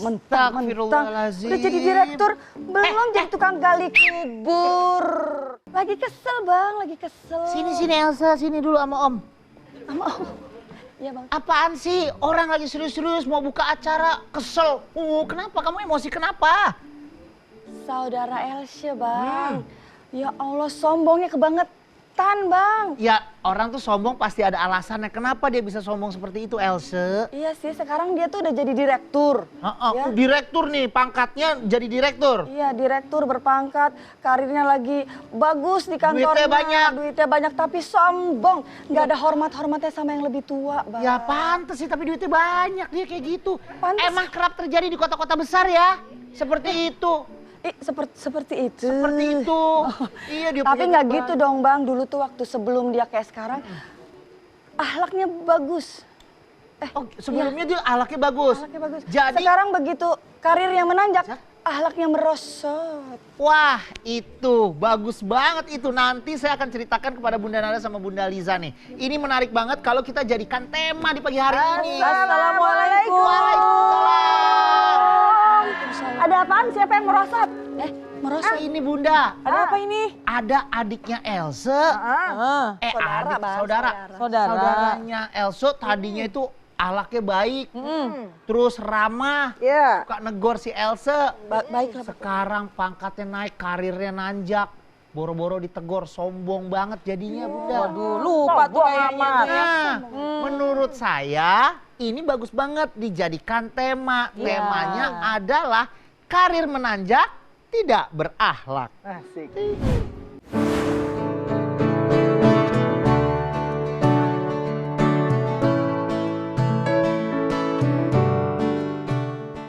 mentang-mentang udah jadi direktur, belum jadi tukang gali kubur. Lagi kesel bang, lagi kesel. Sini Elsa, sini dulu sama Om. Sama Om. Iya bang. Apaan sih? Orang lagi serius-serius mau buka acara, kesel. Kenapa? Kamu emosi kenapa? Saudara Elsa bang. Ya Allah, sombongnya kebangetan bang. Ya orang tuh sombong pasti ada alasannya. Kenapa dia bisa sombong seperti itu, Elsa? Iya sih, sekarang dia tuh udah jadi direktur. Ya. Direktur nih, pangkatnya jadi direktur. Iya, direktur berpangkat, karirnya lagi bagus di kantornya. Duitnya banyak, tapi sombong. Nggak ada hormat-hormatnya sama yang lebih tua, bang. Ya pantes sih, tapi duitnya banyak dia kayak gitu. Pantes. Emang kerap terjadi di kota-kota besar ya? Seperti itu. Seperti itu. Seperti itu. Iya, dia tapi punya nggak duit gitu dong bang, dulu tuh waktu sebelum dia kayak sekarang, akhlaknya bagus. Sebelumnya dia akhlaknya bagus. Akhlaknya bagus. Jadi sekarang begitu karir yang menanjak, akhlaknya merosot. wah itu bagus banget itu. Nanti saya akan ceritakan kepada Bunda Nada sama Bunda Liza nih. Ini menarik banget kalau kita jadikan tema di pagi hari ini. Assalamualaikum. Waalaikumsalam. Ada apaan? Siapa yang merosot? Merosot. Ini Bunda. Ada apa ini? Ada adiknya Elsa. Saudaranya Elsa tadinya itu akhlaknya baik, terus ramah, suka negor si Elsa. Baiklah. Sekarang pangkatnya naik, karirnya nanjak, boro-boro ditegor, sombong banget jadinya Bunda. Waduh, lupa tuh kayaknya. Nah, menurut saya ini bagus banget dijadikan tema. Temanya adalah karir menanjak tidak berakhlak. Asik.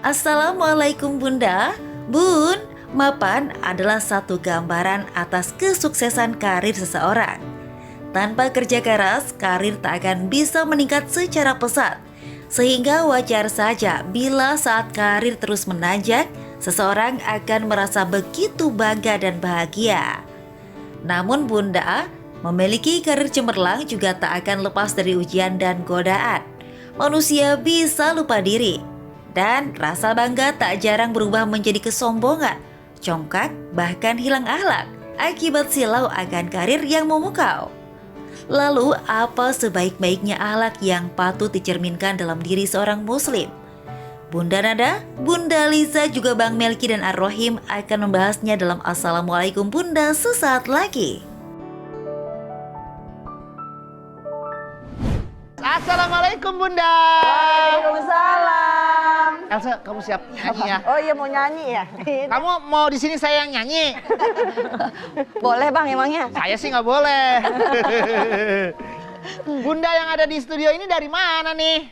Assalamualaikum Bunda. Bun, mapan adalah satu gambaran atas kesuksesan karir seseorang. Tanpa kerja keras, karir tak akan bisa meningkat secara pesat. Sehingga wajar saja bila saat karir terus menanjak, seseorang akan merasa begitu bangga dan bahagia. Namun Bunda, memiliki karir cemerlang juga tak akan lepas dari ujian dan godaan. Manusia bisa lupa diri. Dan rasa bangga tak jarang berubah menjadi kesombongan, congkak, bahkan hilang akhlak akibat silau akan karir yang memukau. Lalu apa sebaik-baiknya akhlak yang patut dicerminkan dalam diri seorang muslim? Bunda Nada, Bunda Liza juga Bang Melki dan Ar-Rohim akan membahasnya dalam Assalamualaikum Bunda sesaat lagi. Assalamualaikum Bunda. Waalaikumsalam. Elsa, kamu siap nyanyi ya? Oh iya, mau nyanyi ya? Kamu mau di sini saya yang nyanyi? Boleh bang emangnya? Saya sih nggak boleh. Bunda yang ada di studio ini dari mana nih?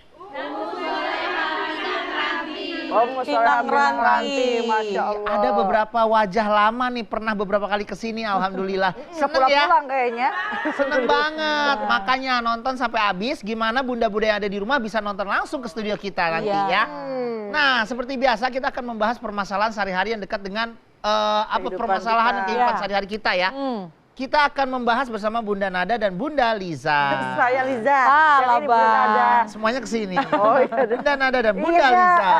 Pinang Ranti, Masya Allah. Ada beberapa wajah lama nih, pernah beberapa kali kesini, alhamdulillah. Seneng ya? Pulang kayaknya. Seneng banget, makanya nonton sampai habis. Gimana bunda-bunda yang ada di rumah bisa nonton langsung ke studio kita nanti ya. Nah, seperti biasa kita akan membahas permasalahan sehari-hari yang dekat dengan permasalahan dan kehidupan sehari-hari kita ya. Kita akan membahas bersama Bunda Nada dan Bunda Liza. Saya Liza. Salah bang. Semuanya kesini. Oh iya. Bunda Nada dan Bunda Liza.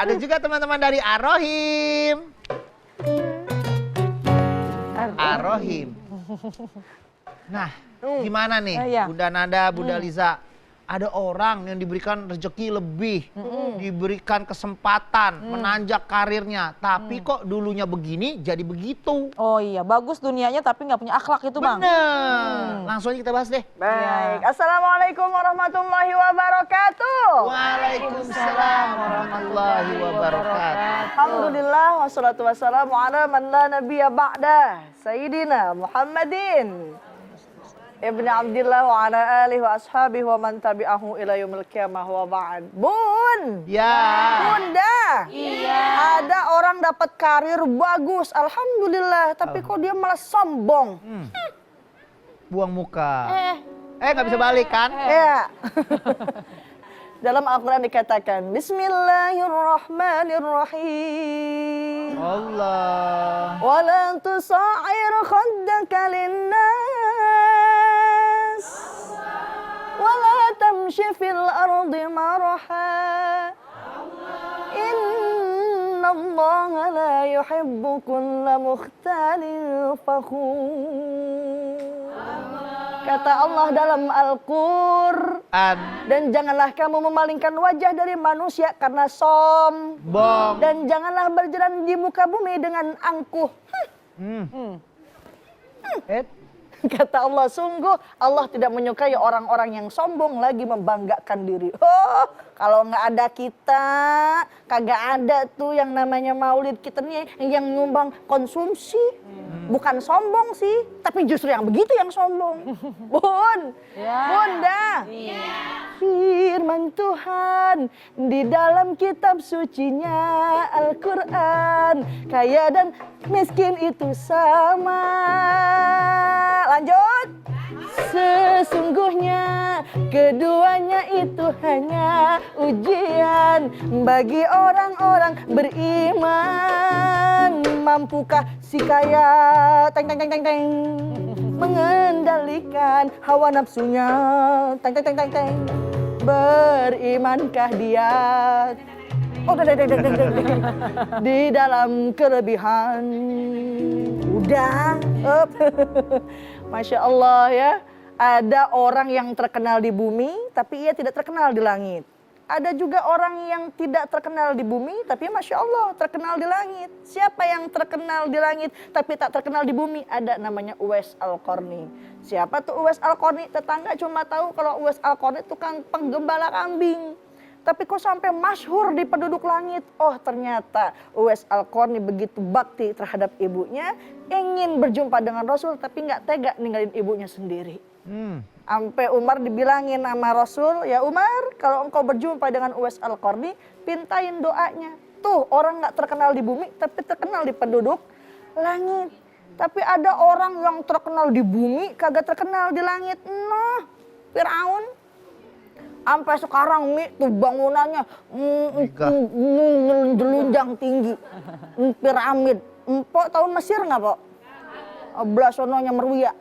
Ada juga teman-teman dari Ar-Rohim. Ar-Rohim. Nah, gimana nih Bunda Nada, Bunda Liza? Ada orang yang diberikan rezeki lebih, diberikan kesempatan, menanjak karirnya. Tapi kok dulunya begini jadi begitu. Oh iya, bagus dunianya tapi nggak punya akhlak itu bang. Bener. Langsung aja kita bahas deh. Baik. Assalamualaikum warahmatullahi wabarakatuh. Waalaikumsalam warahmatullahi wabarakatuh. Alhamdulillah wassalatu wassalamu ala man la nabiyya ba'da. Sayyidina Muhammadin Ibn Abdillah wa ala alihi wa ashabihi wa man tabi'ahu ila yaumil qiyamah wa ba'd. Bun! Ya. Bunda! Iya. Ada orang dapat karir bagus, alhamdulillah, tapi kok dia malah sombong. Buang muka. Nggak bisa balik kan? Ya. Dalam Al-Quran dikatakan, Bismillahirrahmanirrahim. Allah. Wa la tusa'ir khaddaka linnas. Wa la tamshi fil ardi maraha. Innallaha la yuhibbu kulla mukhtalin fakhur. Kata Allah dalam Al-Qur'an, dan janganlah kamu memalingkan wajah dari manusia karena sombong. Dan janganlah berjalan di muka bumi dengan angkuh. Kata Allah, sungguh Allah tidak menyukai orang-orang yang sombong lagi membanggakan diri. Oh, kalau nggak ada kita, kagak ada tuh yang namanya maulid kita nih yang nyumbang konsumsi. Bukan sombong sih, tapi justru yang begitu yang sombong. Bun, Bunda. Firman Tuhan di dalam kitab sucinya Al-Quran, kaya dan miskin itu sama. Lanjut. Sesungguhnya keduanya itu hanya ujian bagi orang-orang beriman. Mampukah si kaya mengendalikan hawa nafsunya? Berimankah dia? Oh, di dalam kelebihan. Udah. Masya Allah ya. Ada orang yang terkenal di bumi, tapi ia tidak terkenal di langit. Ada juga orang yang tidak terkenal di bumi, tapi Masya Allah terkenal di langit. Siapa yang terkenal di langit, tapi tak terkenal di bumi? Ada namanya Uwais Al-Qarni. Siapa tuh Uwais Al-Qarni? Tetangga cuma tahu kalau Uwais Al-Qarni itu kan penggembala kambing. Tapi kok sampai masyhur di penduduk langit? Oh, ternyata Uwais Al-Qarni begitu bakti terhadap ibunya, ingin berjumpa dengan Rasul tapi nggak tega ninggalin ibunya sendiri. Sampai Umar dibilangin sama Rasul, ya Umar, kalau engkau berjumpa dengan Uwais Al-Qarni, pintain doanya. Tuh, orang nggak terkenal di bumi tapi terkenal di penduduk langit. Tapi ada orang yang terkenal di bumi, kagak terkenal di langit. Noh, Firaun. Sampai sekarang tuh bangunannya jelunjang tinggi, piramid. Pok tahu Mesir nggak, Pok? Belah sononya Meruya.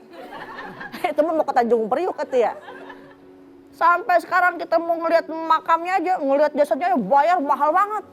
Temen mau ke Tanjung Priok kata ya. Sampai sekarang kita mau ngelihat makamnya aja, ngelihat jasadnya bayar mahal banget.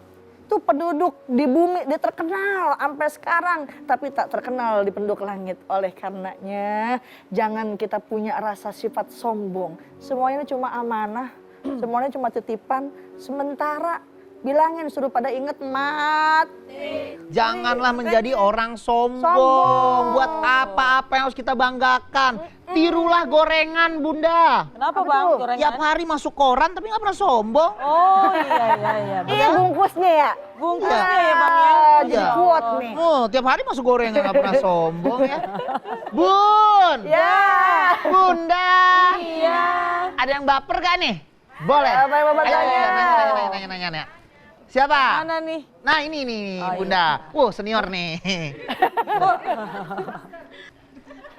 Tuh penduduk di bumi dia terkenal sampai sekarang, tapi tak terkenal di penduduk langit. Oleh karenanya jangan kita punya rasa sifat sombong. Semuanya cuma amanah, semuanya cuma titipan sementara. Bilangin, suruh pada inget mati. Janganlah menjadi orang sombong. Buat apa-apa yang harus kita banggakan. Tirulah gorengan, Bunda. Kenapa Bang gorengan? Tiap hari masuk koran tapi nggak pernah sombong. Oh iya. Ini bungkusnya ya? Bungkusnya ya Bang ya. Jadi Iya. kuat nih. Oh, tiap hari masuk gorengan nggak pernah sombong ya. Bun, Ya. Bunda. Iya. Ada yang baper gak nih? Boleh. Apa yang baper Ayo, tanya? nanya. Siapa? Mana nih? Nah ini nih Oh, Bunda. Wow, senior nih.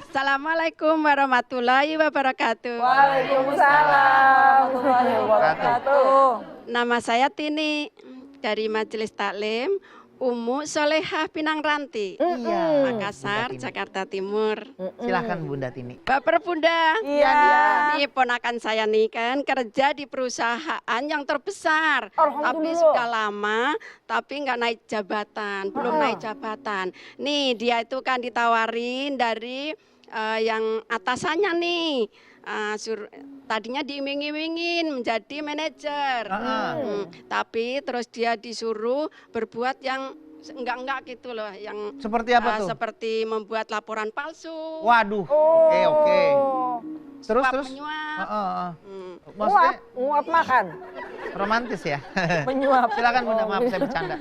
Assalamualaikum warahmatullahi wabarakatuh. Waalaikumsalam. Warahmatullahi wabarakatuh. Nama saya Tini dari Majelis Taklim Ummu Solehah Pinang Ranti, Iya. Makassar, Bunda Tini. Jakarta Timur. Silakan Bunda Tini. Baper Bunda, Iya. ini ponakan saya nih kan kerja di perusahaan yang terbesar. Tapi Alhamdulillah. sudah lama, tapi nggak naik jabatan, belum naik jabatan. Nih dia itu kan ditawarin dari yang atasannya nih. Tadinya diiming-imingin menjadi manajer. Tapi terus dia disuruh berbuat yang enggak gitu loh, yang Seperti apa tuh? seperti membuat laporan palsu. Waduh. Oh. Oke. Terus. Menyuap. Maksudnya Nguap makan. romantis ya? Menyuap. Silakan Bunda, maaf saya bercanda.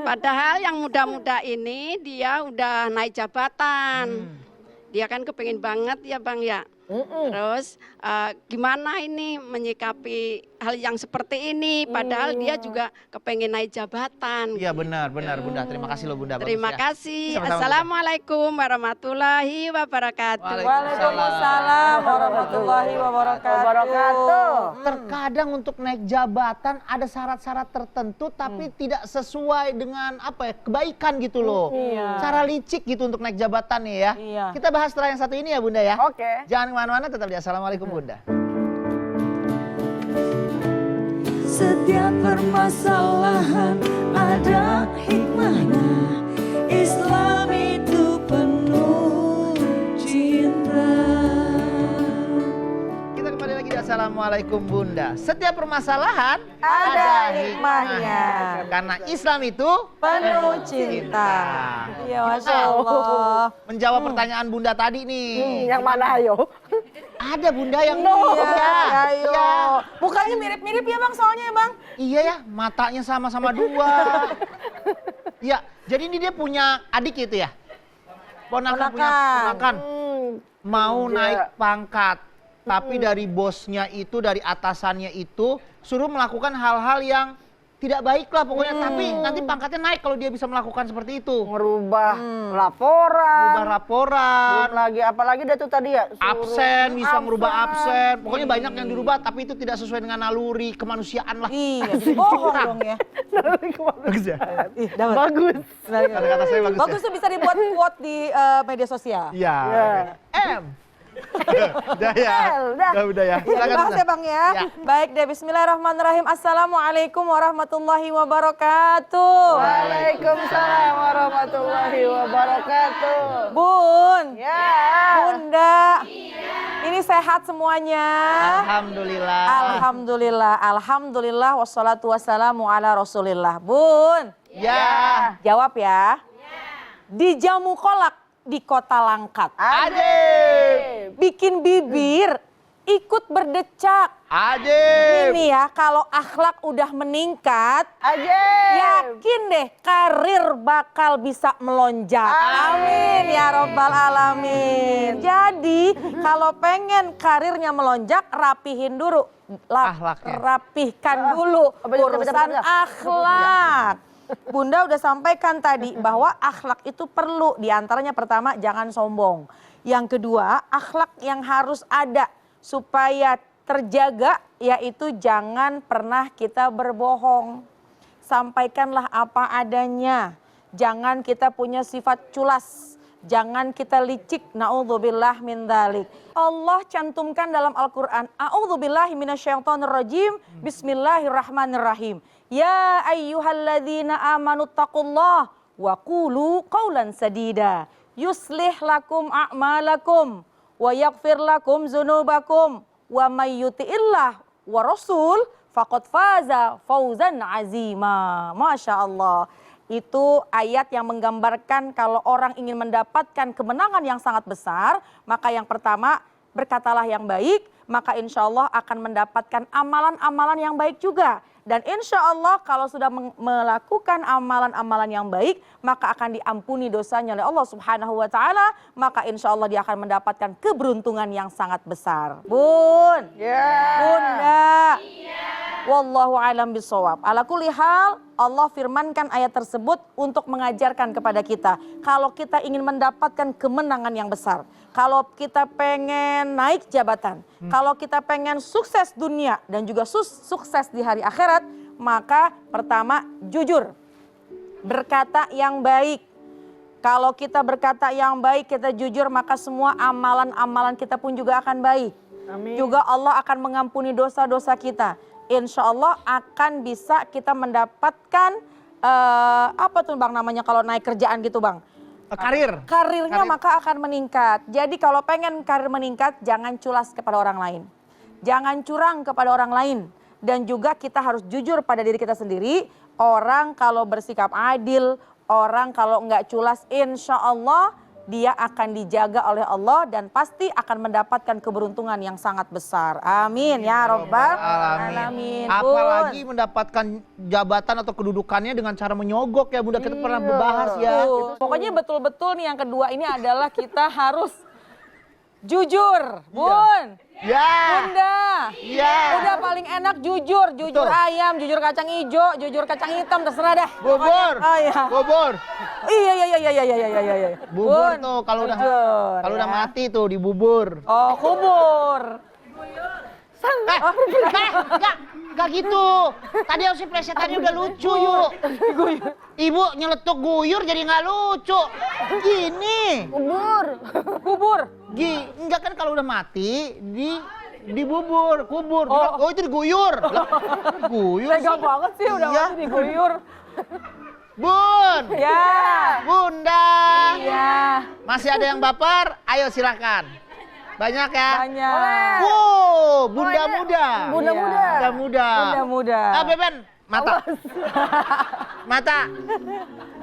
Padahal yang muda-muda ini dia udah naik jabatan. Dia kan kepengen banget ya Bang ya. Terus gimana ini menyikapi hal yang seperti ini? Padahal dia juga kepengen naik jabatan. Iya benar Bunda. Terima kasih loh Bunda. Bagus Terima ya. kasih. Sama-sama, Bunda. Assalamualaikum warahmatullahi wabarakatuh. Waalaikumsalam warahmatullahi wabarakatuh. Terkadang untuk naik jabatan ada syarat-syarat tertentu tapi tidak sesuai dengan apa ya, kebaikan gitu loh. Iya. Cara licik gitu untuk naik jabatan nih ya. Iya. Kita bahas setelah yang satu ini ya Bunda ya. Oke. Jangan kemana-mana, tetap di Assalamualaikum Bunda. Setiap permasalahan ada hikmahnya. Islam itu penuh cinta. Kita kembali lagi di Assalamualaikum Bunda. Setiap permasalahan Ada hikmahnya. Karena Islam itu Penuh cinta. Iya, Masya Allah. menjawab pertanyaan Bunda tadi nih. Yang mana ayo? Ada Bunda yang Iya, ayo. Iya. Mukanya mirip-mirip ya Bang, soalnya ya Bang. Iya ya, matanya sama-sama dua. Iya, jadi ini dia punya adik gitu ya? Ponakan. Ponakan. Mau naik pangkat. Tapi dari bosnya itu, dari atasannya itu suruh melakukan hal-hal yang tidak baik lah pokoknya. Tapi nanti pangkatnya naik kalau dia bisa melakukan seperti itu. Ngerubah laporan. Merubah laporan. Belum lagi, apalagi dia tuh tadi ya. suruh Absen, bisa merubah absen. Pokoknya banyak yang dirubah, tapi itu tidak sesuai dengan naluri kemanusiaan lah. Iya, jadi bohong dong ya. Bagus ya? Ih, dapat. Bagus. Kata-kata saya bagus, Bagus tuh bisa dibuat quote di media sosial. Iya. Ya. M. Udah ya. Udah. Udah ya. Ya, Silakan, dibahas Bunda. ya Bang ya. Ya. Baik deh, bismillahirrahmanirrahim. Assalamualaikum warahmatullahi wabarakatuh. Waalaikumsalam warahmatullahi wabarakatuh. Bun, Ya. Bunda, ini sehat semuanya? Alhamdulillah. Alhamdulillah, alhamdulillah, wassalatu wassalamu ala rasulillah. Bun, Ya. jawab ya. Di Jamu Kolak di Kota Langkat, Adib. bikin bibir ikut berdecak. Adib. Ini ya, kalau akhlak udah meningkat, Aja. yakin deh karir bakal bisa melonjak. Amin ya robbal alamin. Jadi kalau pengen karirnya melonjak, rapihin dulu. Akhlaknya. Rapihkan dulu urusan Betul. akhlak. Bunda udah sampaikan tadi bahwa akhlak itu perlu. Diantaranya pertama, jangan sombong. Yang kedua, akhlak yang harus ada supaya terjaga, yaitu jangan pernah kita berbohong. Sampaikanlah apa adanya. Jangan kita punya sifat culas. Jangan kita licik. Na'udzubillah min dzalik. Allah cantumkan dalam Al-Quran. A'udzubillahi minasyaitonirrajim. Bismillahirrahmanirrahim. Ya ayyuhalladzina amanu taqullah wa qulu qawlan sadida. Yuslih lakum a'malakum wa yaghfir lakum dzunubakum wa may yuti'illah wa rasul faqad faza fawzan azima. Masya Allah. Itu ayat yang menggambarkan kalau orang ingin mendapatkan kemenangan yang sangat besar, maka yang pertama berkatalah yang baik, maka insya Allah akan mendapatkan amalan-amalan yang baik juga. Dan insya Allah kalau sudah melakukan amalan-amalan yang baik, maka akan diampuni dosanya oleh Allah Subhanahu wa Ta'ala. Maka insya Allah dia akan mendapatkan keberuntungan yang sangat besar. Bun, Ya. Bunda, wallahu alam bisawab. Ala kulli hal, Allah firmankan ayat tersebut untuk mengajarkan kepada kita. Kalau kita ingin mendapatkan kemenangan yang besar, kalau kita pengen naik jabatan, kalau kita pengen sukses dunia dan juga sukses di hari akhirat, maka pertama jujur, berkata yang baik. Kalau kita berkata yang baik, kita jujur, maka semua amalan-amalan kita pun juga akan baik. Amin. Juga Allah akan mengampuni dosa-dosa kita. Insya Allah akan bisa kita mendapatkan apa tuh Bang namanya kalau naik kerjaan gitu Bang? Karir. Karirnya maka akan meningkat. Jadi kalau pengen karir meningkat, jangan culas kepada orang lain. Jangan curang kepada orang lain. Dan juga kita harus jujur pada diri kita sendiri. Orang kalau bersikap adil, orang kalau nggak culas, insya Allah dia akan dijaga oleh Allah dan pasti akan mendapatkan keberuntungan yang sangat besar. Amin ya Rabbal alamin. Apalagi mendapatkan jabatan atau kedudukannya dengan cara menyogok ya Bunda. Kita pernah berbahas ya. Pokoknya betul-betul nih yang kedua ini adalah kita harus jujur, Bun. Ya. Bunda. Ya. Udah paling enak jujur, jujur Betul. ayam, jujur kacang hijau, jujur kacang hitam, terserah dah. Bubur. Oh iya. Bubur. Iya. Bubur Bun, tuh kalau udah jujur, udah ya. mati tuh dibubur. Oh, kubur. Enggak gitu. Tadi harusnya plesetannya udah lucu. Ibu nyeletuk guyur jadi nggak lucu. Gini. Kubur. Enggak kan kalau udah mati Dibubur, kubur. Oh, itu diguyur. Lah, guyur Tega sih. banget sih udah Iya. masih diguyur. Bun, Ya. Bunda. Iya. Masih ada yang baper? Ayo silakan. Banyak ya? Banyak. Wow, bunda muda. Bunda Iya. muda. Bunda muda. Bunda muda. Ah, Beben, mata. Mata.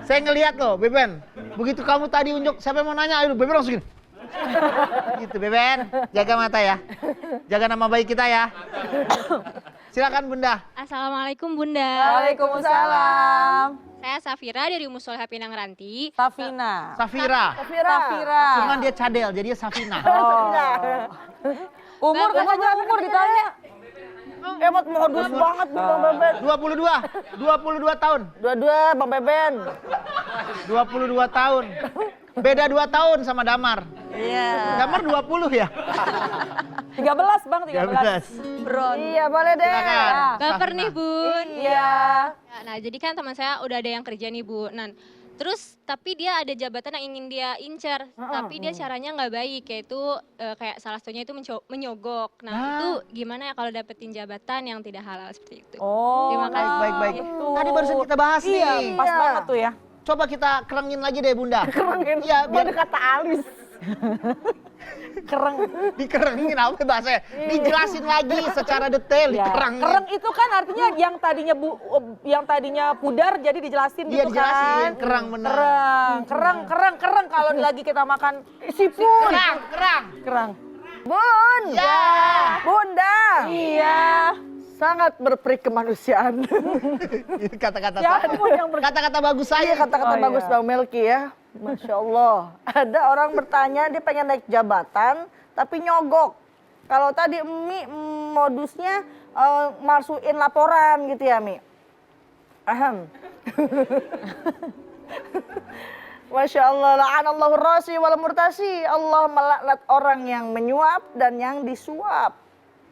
Saya ngelihat loh, Beben. Begitu kamu tadi unjuk, siapa yang mau nanya? Ayo, Beben langsung gini. Gitu, Beben. Jaga mata ya. Jaga nama baik kita ya. Silakan, Bunda. Assalamualaikum Bunda. Waalaikumsalam. Saya Safira dari Musola Pinang Ranti. Safina. Safira. Safira. Cuman dia cadel, jadinya Safina. Oh. Umur katanya umur ditanya. Emot modus banget nih Bang Beben. 22 tahun. Dua-dua Bang Beben. 22 tahun. Beda 2 tahun sama Damar. Iya. Damar 20 ya? 13 Bang, 13. 13. Bron. Iya boleh deh. Silakan. Baper nih Bun. Iya. Nah jadi kan teman saya udah ada yang kerja nih Bu. Nah terus tapi dia ada jabatan yang ingin dia incer. Tapi dia caranya nggak baik. Yaitu kayak salah satunya itu menyogok. Nah itu gimana ya kalau dapetin jabatan yang tidak halal seperti itu. Oh. Terima kasih. Baik. Tadi barusan kita bahas Iya, nih. pas banget tuh ya. Coba kita kerengin lagi deh, Bunda. Kerengin. Iya, Biar biar kata alis. Kereng. dikerengin apa bahasanya? Dijelasin lagi secara detail, Ya. dikerengin. Kereng itu kan artinya yang tadinya pudar jadi dijelasin Iya, gitu dijelasin. kan. Kerang benar. Kereng kalau lagi kita makan Siput. Kerang. Bun. Ya. Bunda. Iya. Sangat berperi kemanusiaan. Itu kata-kata Siapa saya. pun yang Kata-kata bagus Iya saya. kata-kata Oh, bagus iya. Bang Melki ya. Masya Allah. Ada orang bertanya dia pengen naik jabatan tapi nyogok. Kalau tadi Mi modusnya masukin laporan gitu ya Mi. Ahem. Masya Allah. La'anallahu rasi wal murtasi. Allah melaknat orang yang menyuap dan yang disuap.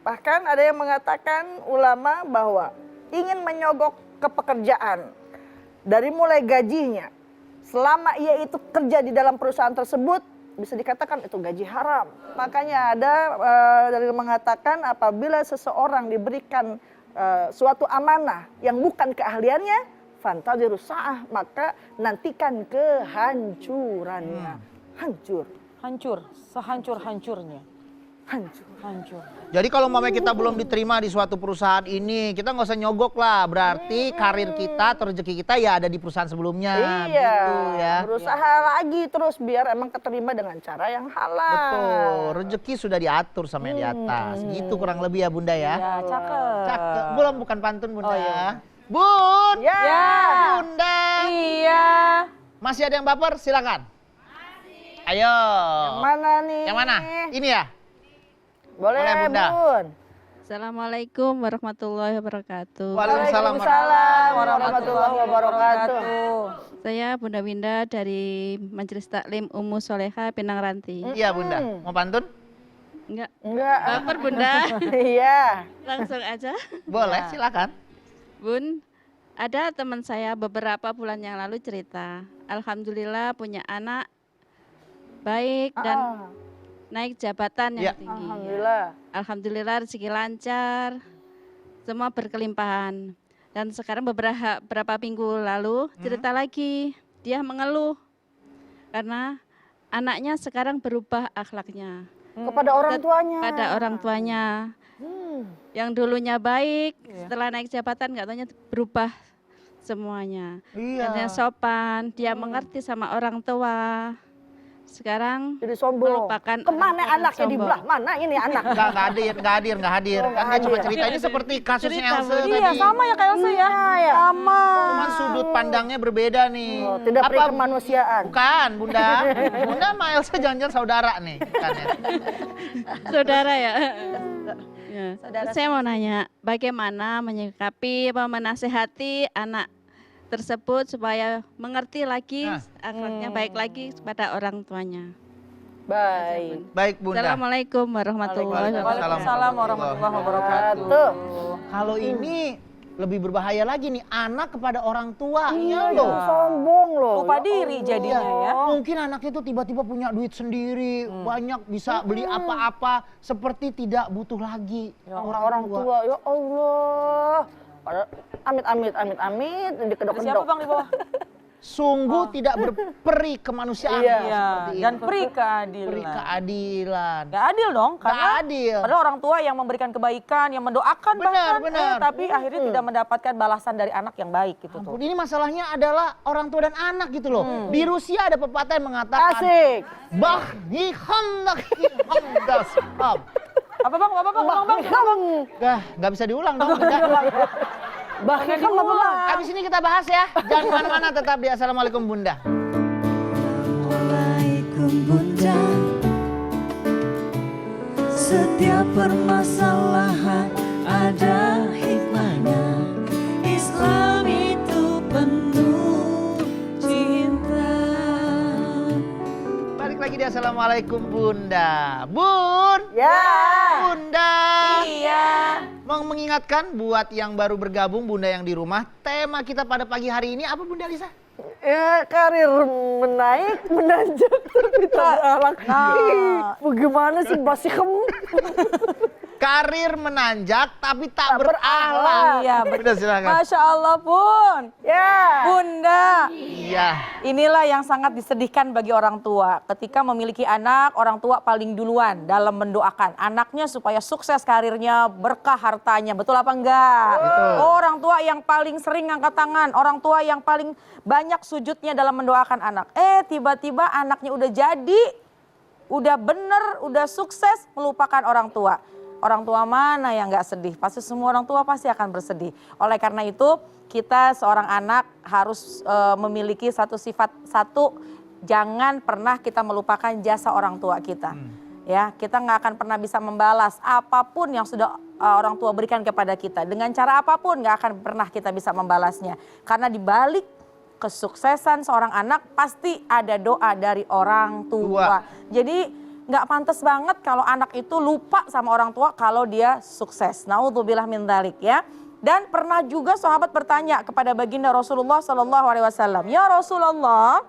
Bahkan ada yang mengatakan ulama bahwa ingin menyogok ke pekerjaan dari mulai gajinya. Selama ia itu kerja di dalam perusahaan tersebut bisa dikatakan itu gaji haram. Makanya ada dari mengatakan apabila seseorang diberikan suatu amanah yang bukan keahliannya, fantazirus sa'ah, maka nantikan kehancurannya. Hancur. sehancur-hancurnya. Hancur. Jadi kalau umpamanya kita belum diterima di suatu perusahaan ini, kita nggak usah nyogok lah. Berarti karir kita atau rezeki kita ya ada di perusahaan sebelumnya. Iya, Gitu ya. berusaha lagi terus biar emang keterima dengan cara yang halal. Betul, rezeki sudah diatur sama yang di atas. Gitu kurang lebih ya Bunda ya. Ya, cakep. Cakep. Belum bukan pantun Bunda. Oh, iya. Bun. Ya. Bunda. Iya. Masih ada yang baper? Silakan. Ayo. Yang mana nih? Yang mana? Ini ya? Boleh, Boleh, Bunda. Bun. Assalamualaikum warahmatullahi wabarakatuh. Waalaikumsalam. Waalaikumsalam warahmatullahi wabarakatuh. Saya Bunda Winda dari Majelis Taklim Ummu Soleha Pinang Ranti. Iya Bunda. Mau pantun? Enggak, Enggak. baper Bunda. Iya. Langsung aja. Boleh, silakan. Bun, ada teman saya beberapa bulan yang lalu cerita, alhamdulillah punya anak baik dan naik jabatan yang Ya. tinggi. Alhamdulillah. Alhamdulillah rezeki lancar, semua berkelimpahan. Dan sekarang beberapa minggu lalu cerita lagi, dia mengeluh karena anaknya sekarang berubah akhlaknya. Kepada orang tuanya. Pada orang tuanya. Yang dulunya baik, setelah naik jabatan nggak taunya berubah semuanya. Iya. Katanya sopan, dia mengerti sama orang tua. Sekarang Jadi sombong. melupakan Kemana orang tua anaknya di sombong. belah mana ini anak? Nggak hadir. Oh, Kan dia cuma hadir. cerita ini seperti kasusnya Cerita, Else Bu. tadi. Iya, sama ya kayak Elsa ya. ya. Sama. Cuman sudut pandangnya berbeda nih. Oh, tidak peri kemanusiaan. Bukan, Bunda. Bunda sama Elsa jangan-jangan saudara nih. Bukan ya? Saudara ya. Ya. Saudara. Saya mau nanya, bagaimana menyikapi, menasehati anak tersebut supaya mengerti lagi Nah. akhlaknya baik lagi kepada orang tuanya. Baik. Baik Bunda. Assalamualaikum warahmatullahi wabarakatuh. Waalaikumsalam warahmatullahi wabarakatuh. Tuh. Kalau ini lebih berbahaya lagi nih, anak kepada orang tuanya Iya, loh. sombong loh. Lupa Ya diri Allah. jadinya ya. Mungkin anaknya tuh tiba-tiba punya duit sendiri, banyak bisa beli apa-apa, seperti tidak butuh lagi Orang-orang tua, ya Allah. Padahal amit-amit di Ada siapa kedok-kedok. Bang di bawah? Sungguh tidak berperi kemanusiaan Iya. seperti Dan itu. peri keadilan. Beri keadilan. Gak adil dong, Nggak karena adil. padahal orang tua yang memberikan kebaikan, yang mendoakan Benar, bahkan, benar. tapi akhirnya tidak mendapatkan balasan dari anak yang baik gitu tuh. Ampun, ini masalahnya adalah orang tua dan anak gitu loh. Di Rusia ada pepatah yang mengatakan Asik. Bahni khandak hamdas. Apa bang? Nggak bisa diulang dong. Bahkan apa bang? Habis ini kita bahas ya. Jangan kemana-mana, tetap di Assalamualaikum Bunda. Assalamualaikum Bunda. Setiap permasalahan ada hikmahnya. Islam itu penuh cinta. Balik lagi di Assalamualaikum Bunda. Bun. Ya. Bunda. Iya. Mau mengingatkan buat yang baru bergabung, Bunda yang di rumah, tema kita pada pagi hari ini apa Bunda Lisa? Ya, karir menaik, menanjak, tapi tak beralang. Ih, bagaimana sih Basikem? Karir menanjak tapi tak berakhlak. Iya, Bunda silakan. Masya Allah Bun. Ya. Bunda. Iya. Inilah yang sangat disedihkan bagi orang tua. Ketika memiliki anak, orang tua paling duluan dalam mendoakan anaknya supaya sukses karirnya, berkah hartanya. Betul apa enggak? Betul. Orang tua yang paling sering angkat tangan, orang tua yang paling banyak sujudnya dalam mendoakan anak. Tiba-tiba anaknya udah jadi, udah bener, udah sukses, melupakan orang tua. Orang tua mana yang nggak sedih? Pasti semua orang tua pasti akan bersedih. Oleh karena itu kita seorang anak harus memiliki satu sifat, jangan pernah kita melupakan jasa orang tua kita. Ya, kita nggak akan pernah bisa membalas apapun yang sudah orang tua berikan kepada kita. Dengan cara apapun nggak akan pernah kita bisa membalasnya. Karena di balik kesuksesan seorang anak pasti ada doa dari orang tua. Jadi nggak pantas banget kalau anak itu lupa sama orang tua kalau dia sukses. Naudzubillah min dzalik ya. Dan pernah juga sahabat bertanya kepada baginda Rasulullah SAW, ya Rasulullah,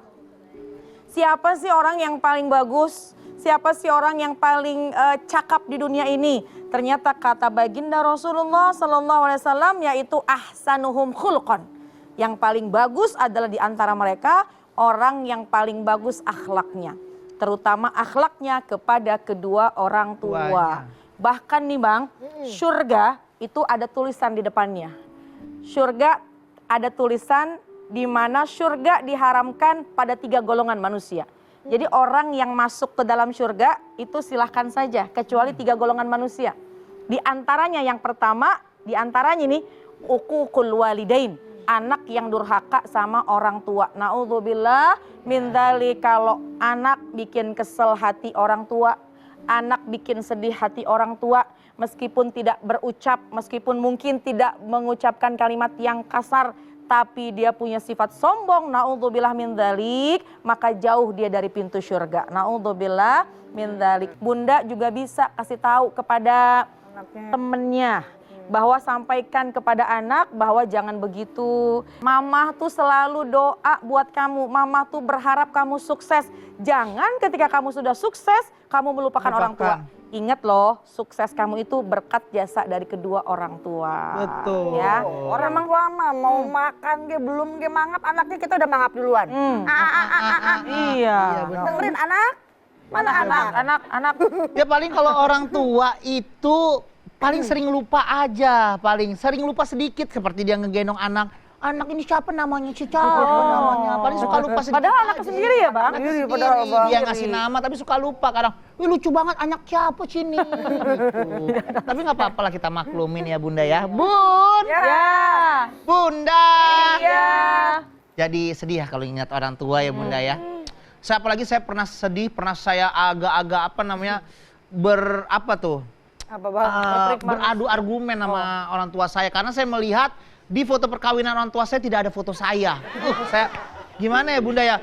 siapa sih orang yang paling bagus? Siapa sih orang yang paling cakap di dunia ini? Ternyata kata baginda Rasulullah SAW yaitu ahsanuhum khulqan. Yang paling bagus adalah di antara mereka orang yang paling bagus akhlaknya. Terutama akhlaknya kepada kedua orang tua. Tuanya. Bahkan nih Bang, surga itu ada tulisan di depannya. Surga ada tulisan di mana surga diharamkan pada 3 golongan manusia. Jadi orang yang masuk ke dalam surga itu silahkan saja kecuali 3 golongan manusia. Di antaranya yang pertama, di antaranya nih uququl walidain. Anak yang durhaka sama orang tua. Naudzubillah min dzalik. Kalau anak bikin kesel hati orang tua, anak bikin sedih hati orang tua, meskipun tidak berucap, meskipun mungkin tidak mengucapkan kalimat yang kasar, tapi dia punya sifat sombong, naudzubillah min dzalik, maka jauh dia dari pintu surga. Naudzubillah min dzalik. Bunda juga bisa kasih tahu kepada temennya bahwa sampaikan kepada anak bahwa jangan begitu. Mama tuh selalu doa buat kamu. Mama tuh berharap kamu sukses. Jangan ketika kamu sudah sukses, kamu melupakan orang tua. Ingat loh, sukses kamu itu berkat jasa dari kedua orang tua. Betul. Ya. Orang tua mah mau makan ke belum ke mangap, anaknya kita udah mangap duluan. Iya. Dengerin anak? Mana anak? Anak. Ya paling kalau orang tua itu paling sering lupa aja, paling sering lupa sedikit seperti dia ngegendong anak. Anak ini siapa namanya? Si siapa namanya? Paling suka lupa sedikit. Padahal anaknya sendiri ya Bang? Anaknya Sendiri, sendiri. padahal, Bang. Dia ngasih nama tapi suka lupa kadang. Wih lucu banget anak siapa sini gitu. Tapi nggak apa-apa lah kita maklumin ya Bunda ya. Bun! Ya. Bunda! Iya. Jadi sedih ya kalau ingat orang tua ya Bunda ya. Apalagi saya pernah sedih, pernah saya agak-agak Apa Bang? beradu argumen sama orang tua saya karena saya melihat di foto perkawinan orang tua saya tidak ada foto saya. Saya gimana ya Bunda ya?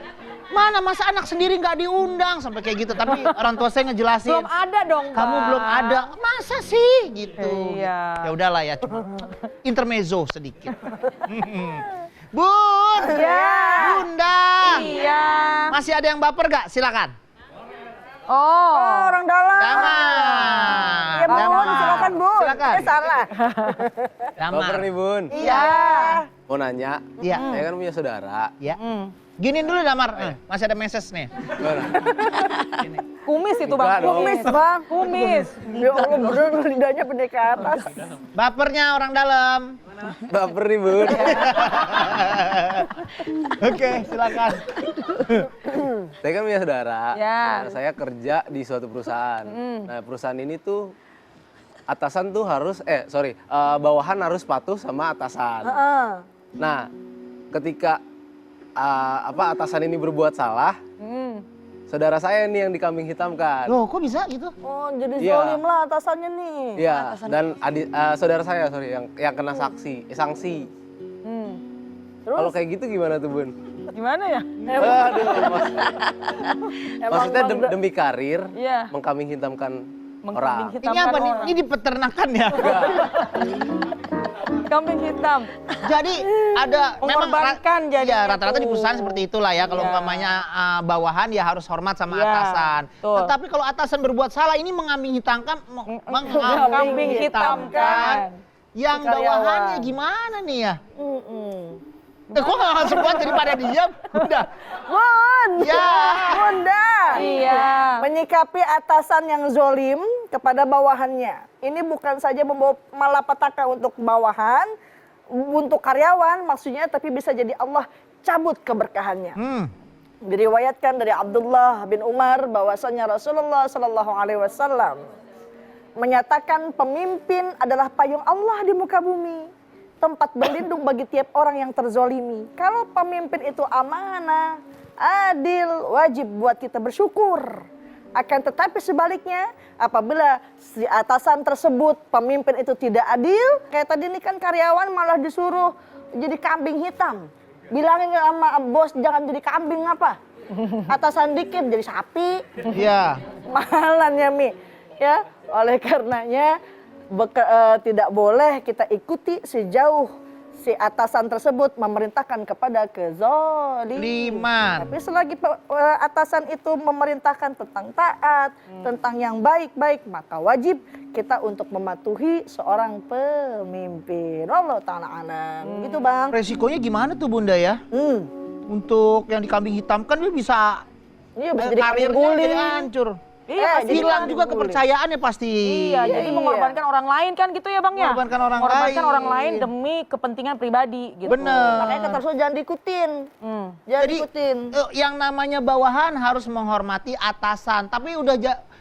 Mana masa anak sendiri nggak diundang sampai kayak gitu. Tapi orang tua saya ngejelasin. Belum ada dong, Kamu Bang. belum ada. Masa sih gitu. Iya. Ya udahlah ya, cuma intermezzo sedikit. Bun, Bunda. Iya. Masih ada yang baper gak? Silakan. Oh. Orang dalam. Damar. Ya, Bun, Damar. silakan, Bun. Silakan. Salah. Damar. Baper nih Bun. Iya. Mau nanya, Iya. saya kan punya saudara. Ya. Gini dulu Damar. Masih ada message nih. Gimana? Kumis itu Bang. Enggak dong. Kumis, Bang. Kumis. Ya Allah, bener lidahnya pendek ke atas. Bapernya orang dalam. Baper nih Bun. Oke, silakan. Saya kan punya saudara. Ya. Nah, saya kerja di suatu perusahaan. Nah perusahaan ini tuh atasan tuh harus, bawahan harus patuh sama atasan. Heeh. Nah ketika atasan ini berbuat salah, saudara saya nih yang dikambing hitamkan. Loh, kok bisa gitu? Oh, jadi Iya. zolim lah atasannya nih. Iya, dan saudara saya yang kena sanksi. Kalau kayak gitu gimana tuh Bun? Gimana ya? Aduh, maksudnya Bang, demi karir, Iya. mengkambing hitamkan Mengkambing orang. hitamkan Ini apa nih? orang. Ini di peternakan ya? Kambing hitam. Jadi ada Mengorbankan jadinya ya, rata-rata di tuh. perusahaan seperti itulah ya. Kalau Iya. umpamanya bawahan ya harus hormat sama Iya, atasan. betul. Tetapi kalau atasan berbuat salah ini mengambing hitamkan Kambing hitamkan. yang Si karyawan. bawahannya gimana nih ya? Mm-mm. Kok nggak langsung buat daripada diam? Udah. Bun. Ya. Bunda. Iya. Menyikapi atasan yang zolim kepada bawahannya. Ini bukan saja membawa malapetaka untuk bawahan, untuk karyawan maksudnya, tapi bisa jadi Allah cabut keberkahannya. Diriwayatkan dari Abdullah bin Umar bahwasanya Rasulullah Shallallahu Alaihi Wasallam menyatakan pemimpin adalah payung Allah di muka bumi, tempat berlindung bagi tiap orang yang terzolimi. Kalau pemimpin itu amanah, adil, wajib buat kita bersyukur. Akan tetapi sebaliknya, apabila si atasan tersebut, pemimpin itu tidak adil, kayak tadi ini kan karyawan malah disuruh jadi kambing hitam. Bilangin sama bos jangan jadi kambing apa? Atasan dikit jadi sapi. Iya. Mahalan ya Mi. Ya, oleh karenanya tidak boleh kita ikuti sejauh si atasan tersebut memerintahkan kepada kezaliman. Tapi selagi atasan itu memerintahkan tentang taat, tentang yang baik-baik, maka wajib kita untuk mematuhi seorang pemimpin. Allah ta'ala alam. Gitu Bang. Resikonya gimana tuh Bunda ya? Untuk yang dikambing hitamkan dia bisa Iya, bisa jadi kambing karirnya guling. jadi hancur. Iya, jadi Hilang juga kambing guling. kepercayaannya pasti. Iya, jadi mengorbankan orang lain kan gitu ya Bang ya? Mengorbankan orang Mengorbankan lain. orang lain demi kepentingan pribadi gitu. Bener. Makanya kata Rasul jangan diikutin. Jangan Jadi diikutin. yang namanya bawahan harus menghormati atasan. Tapi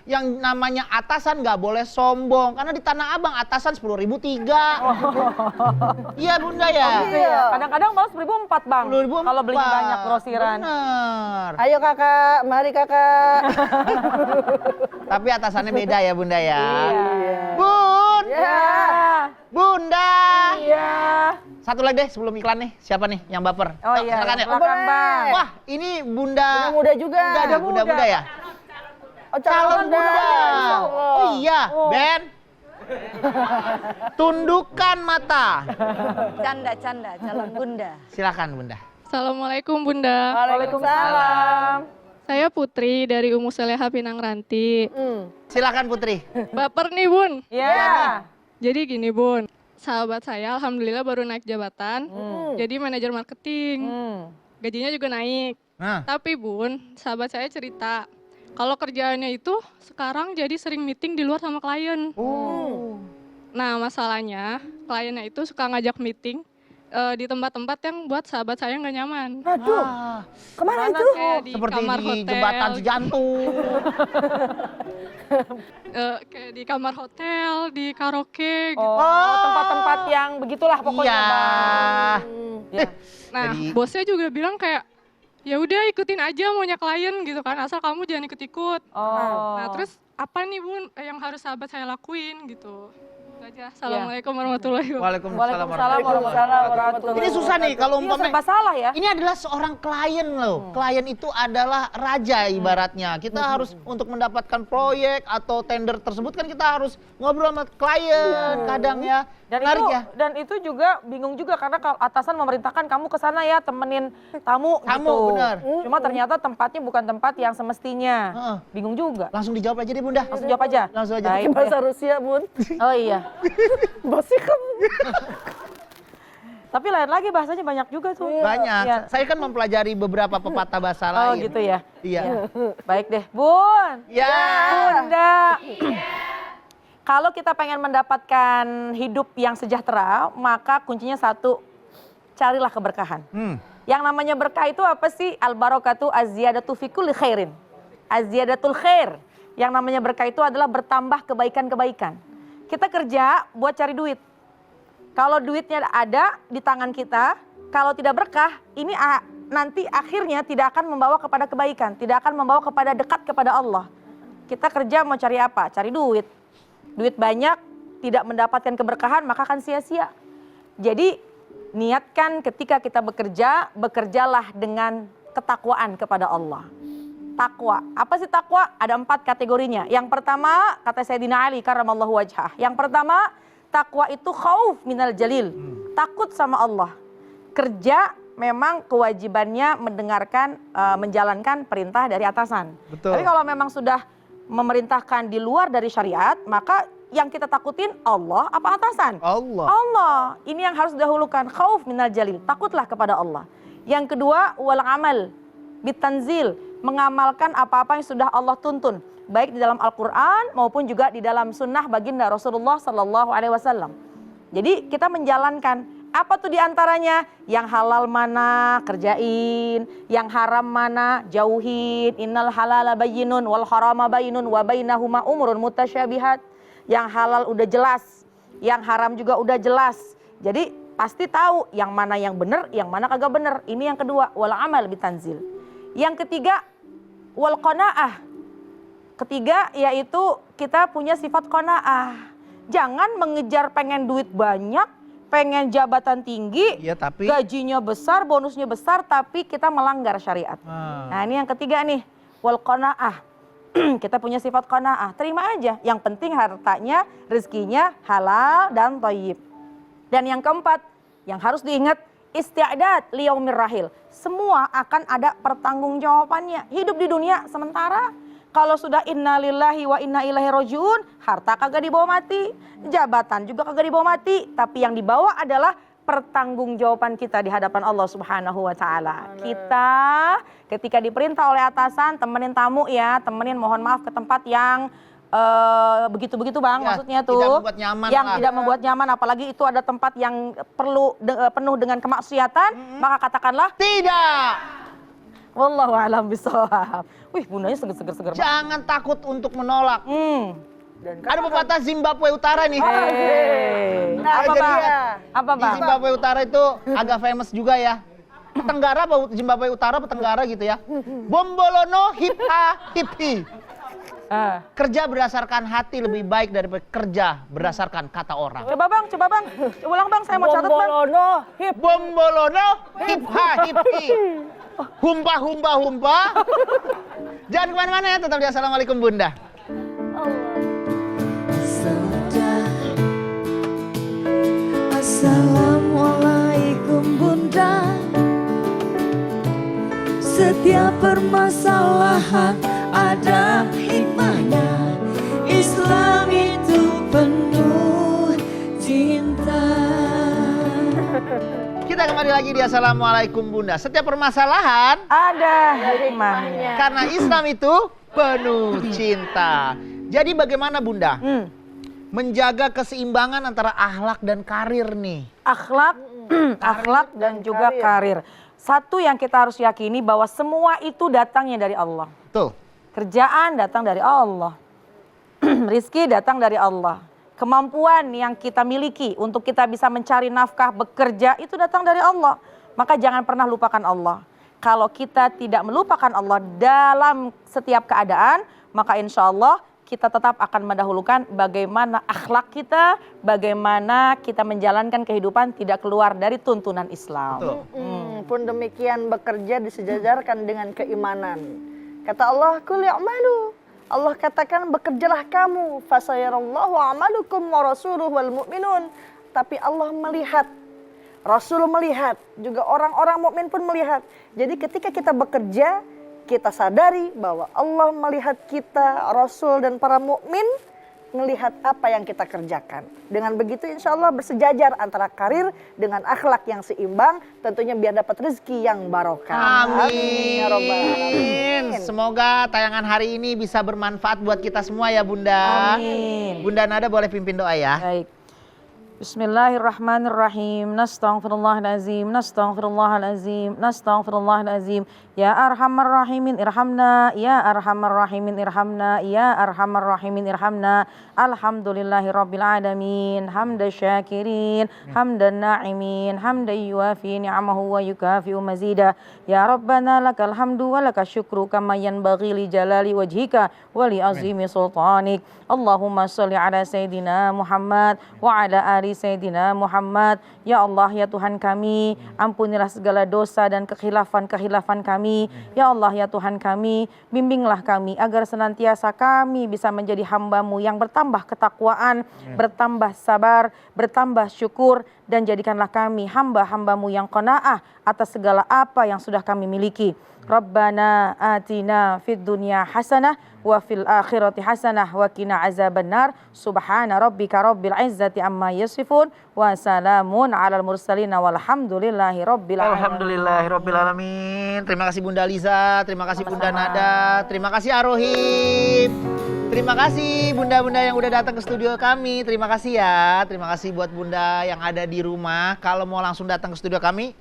yang namanya atasan nggak boleh sombong. Karena di Tanah Abang atasan 10.000 3. Iya Bunda ya. Iya. Kadang-kadang malah 10.004 Bang. 10.004. Kalau beli banyak grosiran. Bener. Ayo kakak, mari kakak. Tapi atasannya beda ya Bunda ya. Iya. Bun. Ya. Bunda. Iya. Satu lagi deh sebelum iklan nih. Siapa nih yang baper? Oh Tok, iya, silakan ya. silakan Bang. Wah ini Bunda. Bunda muda juga. Bunda ya. Oh, Calon Bunda. Insya Allah. Oh iya, Ben. Tundukkan mata. Canda-canda calon bunda. Silakan Bunda. Assalamualaikum Bunda. Waalaikumsalam. Saya Putri dari Umu Seleha Pinang Ranti. Silakan Putri. Baper nih Bun. Iya. Jadi gini Bun, sahabat saya alhamdulillah baru naik jabatan, jadi manajer marketing. Gajinya juga naik. Nah, Tapi Bun, sahabat saya cerita, kalau kerjaannya itu sekarang jadi sering meeting di luar sama klien. Nah masalahnya, kliennya itu suka ngajak meeting di tempat-tempat yang buat sahabat saya nggak nyaman. Aduh, kemana itu? Kayak di seperti kamar di hotel, jembatan Cijantung. kayak di kamar hotel, di karaoke gitu. Oh, tempat-tempat yang begitulah pokoknya Iya. Bang. Ya. Nah, Jadi- bosnya juga bilang kayak ya udah ikutin aja maunya klien gitu kan, asal kamu jangan ikut-ikut. Oh. Nah, terus apa nih Bun yang harus sahabat saya lakuin gitu? aja. Assalamualaikum warahmatullahi wabarakatuh. Waalaikumsalam Waalaikumsalam warahmatullahi Ini susah nih kalau Iya, umpamanya. serba salah ya. Ini adalah seorang klien loh. Klien itu adalah raja ibaratnya. Kita harus untuk mendapatkan proyek atau tender tersebut kan kita harus ngobrol sama klien kadang ya. Dan itu juga bingung juga karena kalau atasan memerintahkan kamu ke sana ya temenin tamu Tamu, gitu. benar. Cuma ternyata tempatnya bukan tempat yang semestinya. Heeh. Bingung juga. Langsung dijawab aja deh Bunda. Langsung jawab aja. Langsung aja. Baik. Bahasa Rusia, Bun. Oh iya. Basi kamu. Tapi lain lagi bahasanya banyak juga tuh. Banyak. Iya. Saya kan mempelajari beberapa pepatah bahasa Oh lain. gitu ya. Iya. Baik deh. Bun. Ya. Bunda. Kalau kita pengen mendapatkan hidup yang sejahtera, maka kuncinya satu, carilah keberkahan. Yang namanya berkah itu apa sih? Al-barakatu az-ziyadatu fi kulli khairin. Az-ziyadatul khair. Yang namanya berkah itu adalah bertambah kebaikan-kebaikan. Kita kerja buat cari duit. Kalau duitnya ada di tangan kita, kalau tidak berkah, ini nanti akhirnya tidak akan membawa kepada kebaikan, tidak akan membawa kepada dekat kepada Allah. Kita kerja mau cari apa? Cari duit. Duit banyak, tidak mendapatkan keberkahan, maka akan sia-sia. Jadi niatkan ketika kita bekerja, bekerjalah dengan ketakwaan kepada Allah. Takwa, apa sih takwa? Ada 4 kategorinya. Yang pertama, kata Sayyidina Ali karramallahu wajhah. Yang pertama, takwa itu khauf minal jalil, takut sama Allah. Kerja memang kewajibannya mendengarkan, menjalankan perintah dari atasan. Betul. Tapi kalau memang sudah memerintahkan di luar dari syariat, maka yang kita takutin Allah apa atasan? Allah. Allah. Ini yang harus didahulukan, khauf minal jalil, takutlah kepada Allah. Yang kedua, wal amal bitanzil, mengamalkan apa-apa yang sudah Allah tuntun, baik di dalam Al-Qur'an maupun juga di dalam sunnah baginda Rasulullah sallallahu alaihi wasallam. Jadi kita menjalankan apa tuh diantaranya? Yang halal mana kerjain, yang haram mana jauhin. Innal halala bayyinun wal harama bayyinun wa bainahuma umurun mutasyabihat. Yang halal udah jelas, yang haram juga udah jelas. Jadi pasti tahu yang mana yang benar, yang mana kagak benar. Ini yang kedua, wal amal bitanzil. Yang ketiga, wal qanaah. Ketiga yaitu kita punya sifat qanaah. Jangan mengejar pengen duit banyak, pengen jabatan tinggi, Iya, tapi gajinya besar, bonusnya besar, tapi kita melanggar syariat. Nah ini yang ketiga nih, wal qanaah. Kita punya sifat qanaah, terima aja. Yang penting hartanya, rezekinya halal dan thayyib. Dan yang keempat, yang harus diingat, isti'dad liyaumir rahil. Semua akan ada pertanggungjawabannya. Hidup di dunia sementara. Kalau sudah innalillahi wa inna ilaihi rajiun, harta kagak dibawa mati, jabatan juga kagak dibawa mati, tapi yang dibawa adalah pertanggungjawaban kita di hadapan Allah Subhanahu wa taala. Kita ketika diperintah oleh atasan temenin tamu ya, temenin mohon maaf ke tempat yang begitu-begitu Bang, Ya, maksudnya tuh tidak membuat nyaman yang lah. tidak membuat nyaman, apalagi itu ada tempat yang penuh dengan kemaksiatan, maka katakanlah tidak. wallahu a'lam bishawab. Wih, bundanya seger-seger. Jangan takut untuk menolak. Dan Ada pepatah Zimbabwe Utara nih. Nah, Apa jadi Bang? ya. Apa Di Bang? Zimbabwe Utara itu agak famous juga ya. Tenggara apa Zimbabwe Utara apa Tenggara gitu ya. Bombolono hipha hiphi. Kerja berdasarkan hati lebih baik daripada kerja berdasarkan kata orang. Coba Bang. Ulang Bang, saya mau catat Bang. Bombolono, hip. Bombolono hipha hiphi. Humpa humpa humpa. Jangan kemana-mana ya, tetap di Assalamualaikum Bunda. Assalamualaikum Bunda. Setiap permasalahan ada hikmahnya. Islam itu penuh cinta. Kita kembali lagi di Assalamualaikum Bunda. Setiap permasalahan Ada hikmahnya. karena Islam itu penuh cinta. Jadi bagaimana Bunda? Menjaga keseimbangan antara akhlak dan karir nih. Akhlak dan juga karir. Satu yang kita harus yakini bahwa semua itu datangnya dari Allah. Tuh. Kerjaan datang dari Allah. Rizki datang dari Allah. Kemampuan yang kita miliki untuk kita bisa mencari nafkah, bekerja, itu datang dari Allah. Maka jangan pernah lupakan Allah. Kalau kita tidak melupakan Allah dalam setiap keadaan, maka insya Allah kita tetap akan mendahulukan bagaimana akhlak kita, bagaimana kita menjalankan kehidupan tidak keluar dari tuntunan Islam. Betul. Pun demikian bekerja disejajarkan dengan keimanan. Kata Allah, "Qul i'malu." Allah katakan bekerjalah kamu, fasayarallahu amalukum wa rasuluhu wal mu'minun. Tapi Allah melihat, Rasul melihat, juga orang-orang mukmin pun melihat. Jadi ketika kita bekerja, kita sadari bahwa Allah melihat kita, Rasul dan para mukmin melihat apa yang kita kerjakan. Dengan begitu insya Allah bersejajar antara karir dengan akhlak yang seimbang, tentunya biar dapat rezeki yang barokah. Amin. Ya Rabbal Alamin. Semoga tayangan hari ini bisa bermanfaat buat kita semua ya Bunda. Amin. Bunda Nada boleh pimpin doa ya. Baik. Bismillahirrahmanirrahim. Nastaghfirullahalazim, nastaghfirullahalazim, nastaghfirullahalazim. Ya arhamar rahimin irhamna, ya arhamar rahimin irhamna, ya arhamar rahimin irhamna. Alhamdulillahirabbil alamin, hamda syakirin, hamdan na'imin, hamdan yuafi ni'amahu wa yukafi'u mazida. Ya Rabbana lakal hamdu wa lakal syukru kama yanbaghi li jalali wajhika wa li azimi sultanik. Allahumma sholli ala Sayyidina Muhammad wa ala ali Sayyidina Muhammad. Ya Allah, ya Tuhan kami, ampunilah segala dosa dan kekhilafan-kekhilafan kami. Ya Allah, ya Tuhan kami, bimbinglah kami agar senantiasa kami bisa menjadi hamba-Mu yang bertambah ketakwaan, bertambah sabar, bertambah syukur, dan jadikanlah kami hamba-hamba-Mu yang qanaah atas segala apa yang sudah kami miliki. Rabbana atina fid dunya hasanah wa fil akhirati hasanah wa qina azabannar. Subhana rabbika rabbil izzati amma yasifun wa salamun alal mursalin walhamdulillahi rabbil alamin. Alhamdulillahirabbil alamin. Terima kasih Bunda Liza, terima kasih Bunda Nada, terima kasih Arohim. Terima kasih bunda-bunda yang udah datang ke studio kami. Terima kasih ya. Terima kasih buat bunda yang ada di rumah. Kalau mau langsung datang ke studio kami,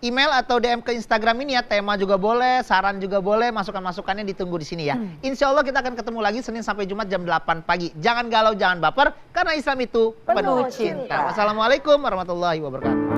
email atau DM ke Instagram ini ya. Tema juga boleh, saran juga boleh, masukan-masukannya ditunggu di sini ya. Insya Allah kita akan ketemu lagi Senin sampai Jumat jam 8 pagi. Jangan galau, jangan baper, karena Islam itu penuh cinta. Wassalamualaikum warahmatullahi wabarakatuh.